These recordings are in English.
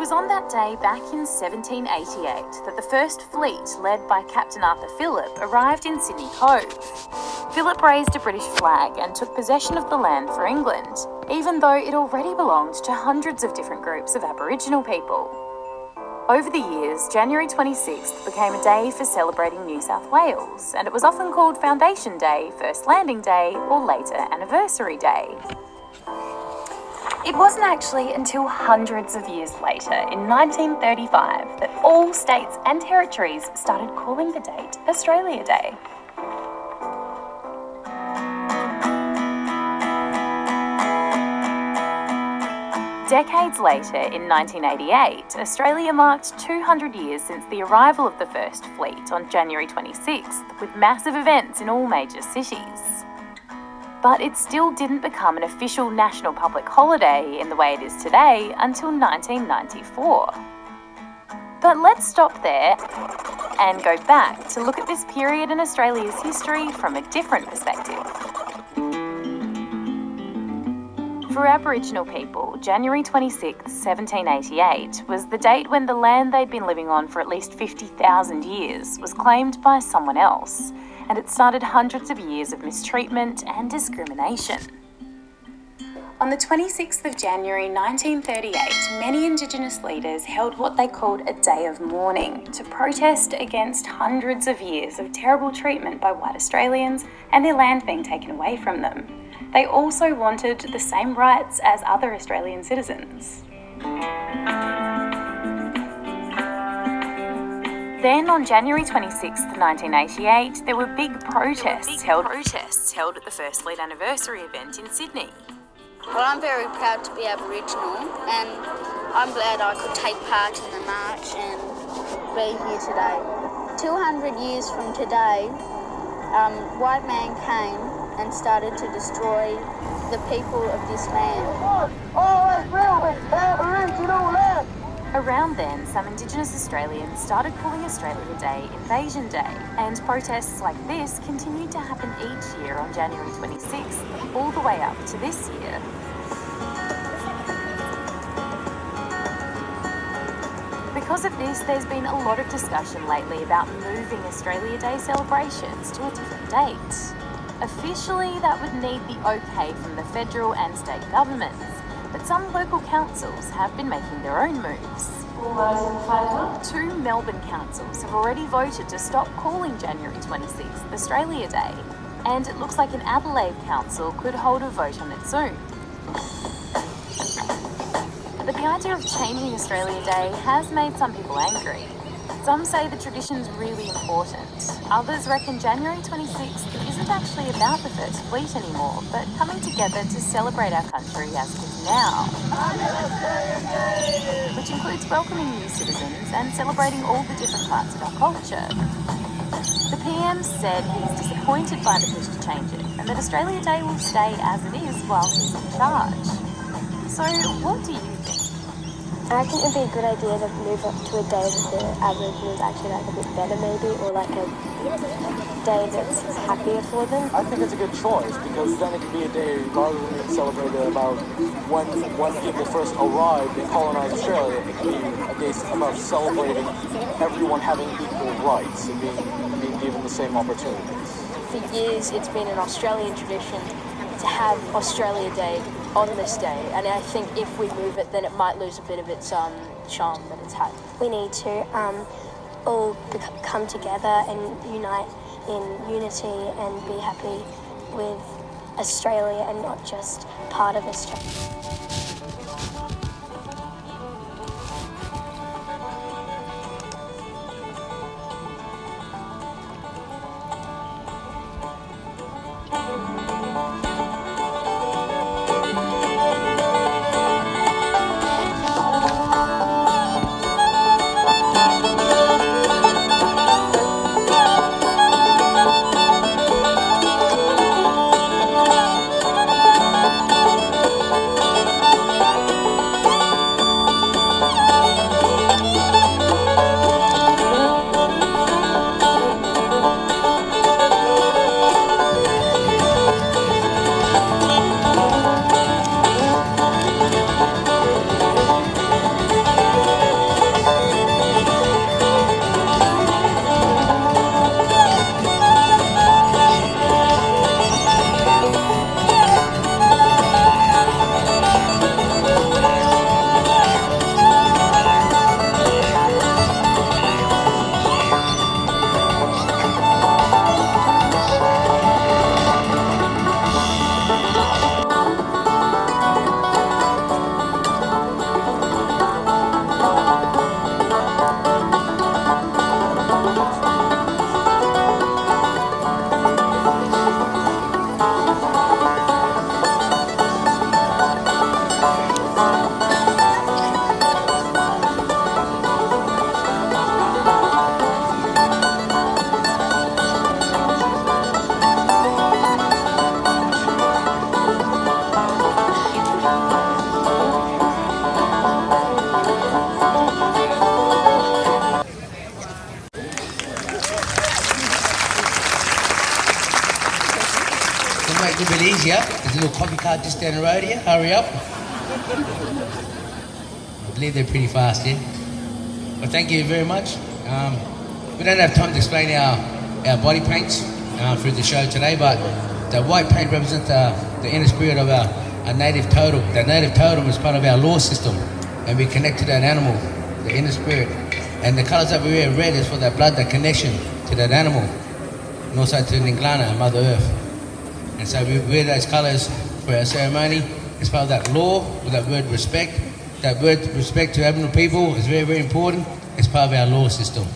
was on that day back in 1788 that the first fleet, led by Captain Arthur Phillip, arrived in Sydney Cove. Phillip raised a British flag and took possession of the land for England, even though it already belonged to hundreds of different groups of Aboriginal people. Over the years, January 26th became a day for celebrating New South Wales, and it was often called Foundation Day, First Landing Day, or later Anniversary Day. It wasn't actually until hundreds of years later, in 1935, that all states and territories started calling the date Australia Day. Decades later, in 1988, Australia marked 200 years since the arrival of the first fleet on January 26th, with massive events in all major cities. But it still didn't become an official national public holiday in the way it is today until 1994. But let's stop there and go back to look at this period in Australia's history from a different perspective. For Aboriginal people, January 26, 1788 was the date when the land they'd been living on for at least 50,000 years was claimed by someone else, and it started hundreds of years of mistreatment and discrimination. On the 26th of January 1938, many Indigenous leaders held what they called a day of mourning to protest against hundreds of years of terrible treatment by white Australians and their land being taken away from them. They also wanted the same rights as other Australian citizens. Then on January 26, 1988, there were big protests held at the First Fleet anniversary event in Sydney. Well, I'm very proud to be Aboriginal, and I'm glad I could take part in the march and be here today. 200 years from today, white man came and started to destroy the people of this land. Around then, some Indigenous Australians started calling Australia Day Invasion Day, and protests like this continued to happen each year on January 26th, all the way up to this year. Because of this, there's been a lot of discussion lately about moving Australia Day celebrations to a different date. Officially, that would need the okay from the federal and state governments, but some local councils have been making their own moves. Two Melbourne councils have already voted to stop calling January 26th Australia Day, and it looks like an Adelaide council could hold a vote on it soon. But the idea of changing Australia Day has made some people angry. Some say the tradition's really important. Others reckon January 26th isn't actually about the First Fleet anymore, but coming together to celebrate our country as it is now. Which includes welcoming new citizens and celebrating all the different parts of our culture. The PM said he's disappointed by the push to change it, and that Australia Day will stay as it is while he's in charge. So what do you think? I think it'd be a good idea to move up to a day that the Aboriginals actually like a bit better maybe, or like a day that's happier for them. I think it's a good choice because then it could be a day rather than being celebrated about when people first arrived and colonized Australia. It could be a day about celebrating everyone having equal rights and being given the same opportunities. For years it's been an Australian tradition to have Australia Day on this day, and I think if we move it then it might lose a bit of its charm that it's had. We need to all come together and unite in unity and be happy with Australia and not just part of Australia. here. There's a little coffee cart just down the road here. Hurry up. I believe they're pretty fast here. Well, thank you very much. We don't have time to explain our body paints through the show today, but the white paint represents the inner spirit of our native totem. The native totem is part of our law system, and we connect to that animal, the inner spirit. And the colours that we wear, red, is for that blood, that connection to that animal, and also to Ninglana, Mother Earth. And so we wear those colours for our ceremony. It's part of that law, with that word respect. That word respect to Aboriginal people is very, very important. It's part of our law system.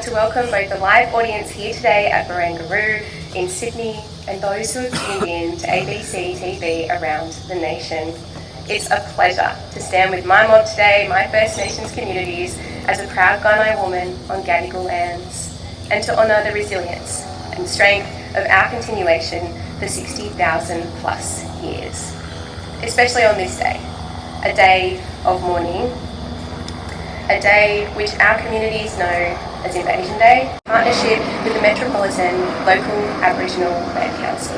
To welcome both the live audience here today at Barangaroo in Sydney and those who have tuned in to ABC TV around the nation. It's a pleasure to stand with my mob today, my First Nations communities, as a proud Gunai woman on Gadigal lands, and to honour the resilience and strength of our continuation for 60,000 plus years. Especially on this day, a day of mourning, a day which our communities know as Invasion Day, in partnership with the Metropolitan Local Aboriginal Land Council.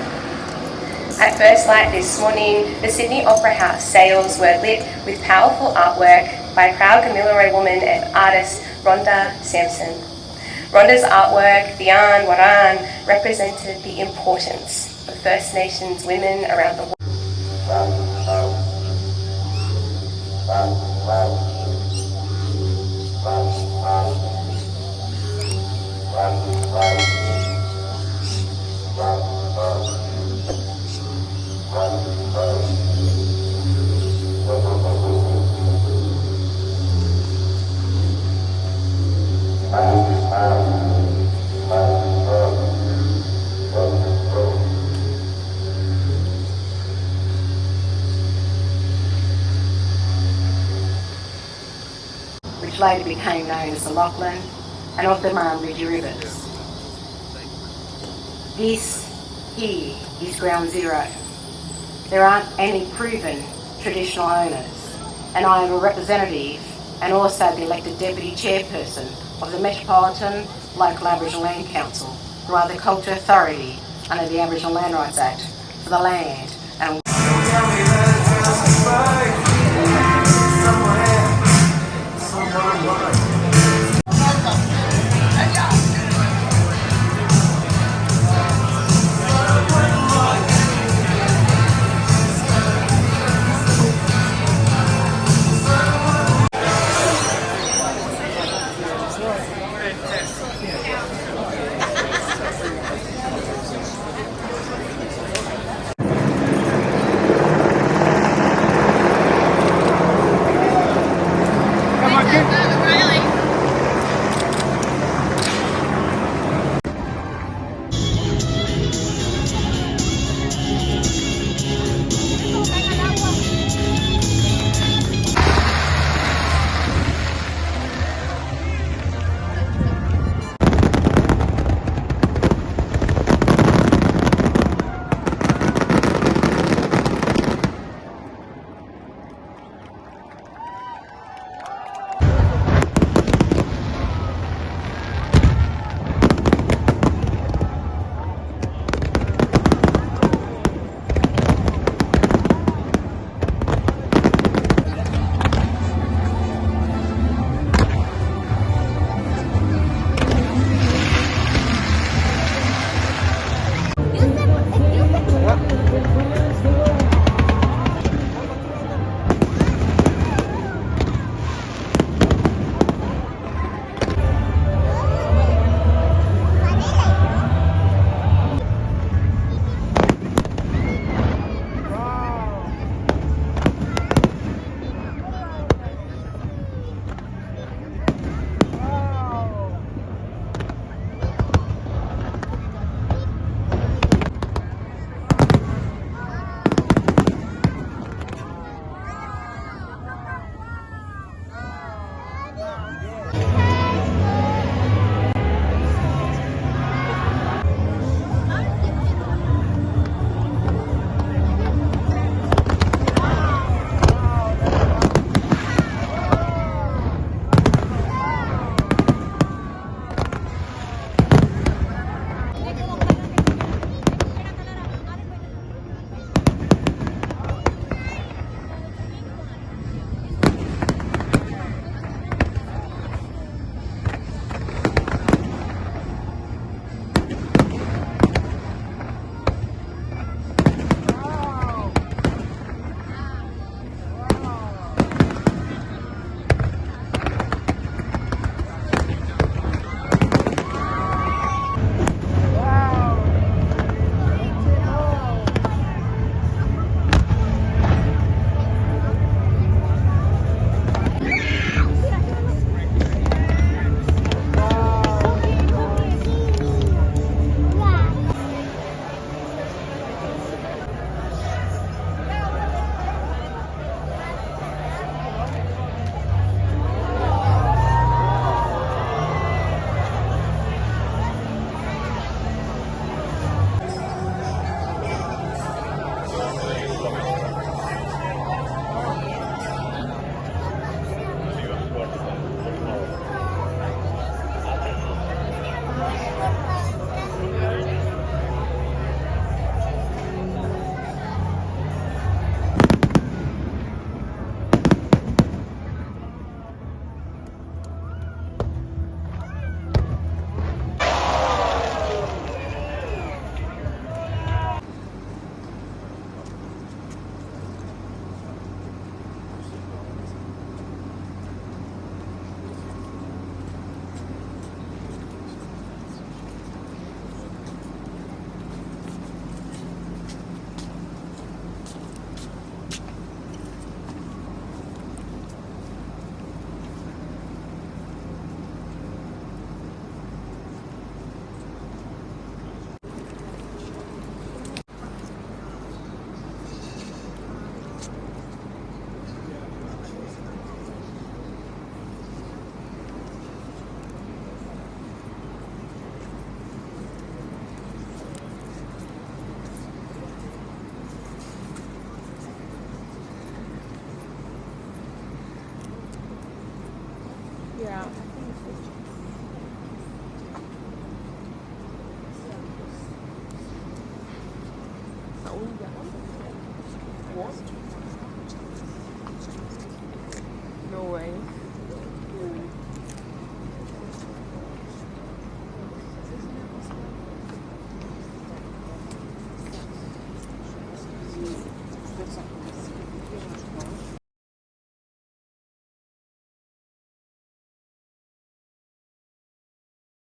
At first light this morning, the Sydney Opera House sails were lit with powerful artwork by proud Kamilaroi woman and artist Rhonda Sampson. Rhonda's artwork, the An Waran, represented the importance of First Nations women around the world. Which later became known as the Lachlan and of the Murrumbidgee rivers. This here is ground zero. There aren't any proven traditional owners, and I am a representative and also the elected Deputy Chairperson of the Metropolitan Local Aboriginal Land Council, who are the culture authority under the Aboriginal Land Rights Act for the land and figure out.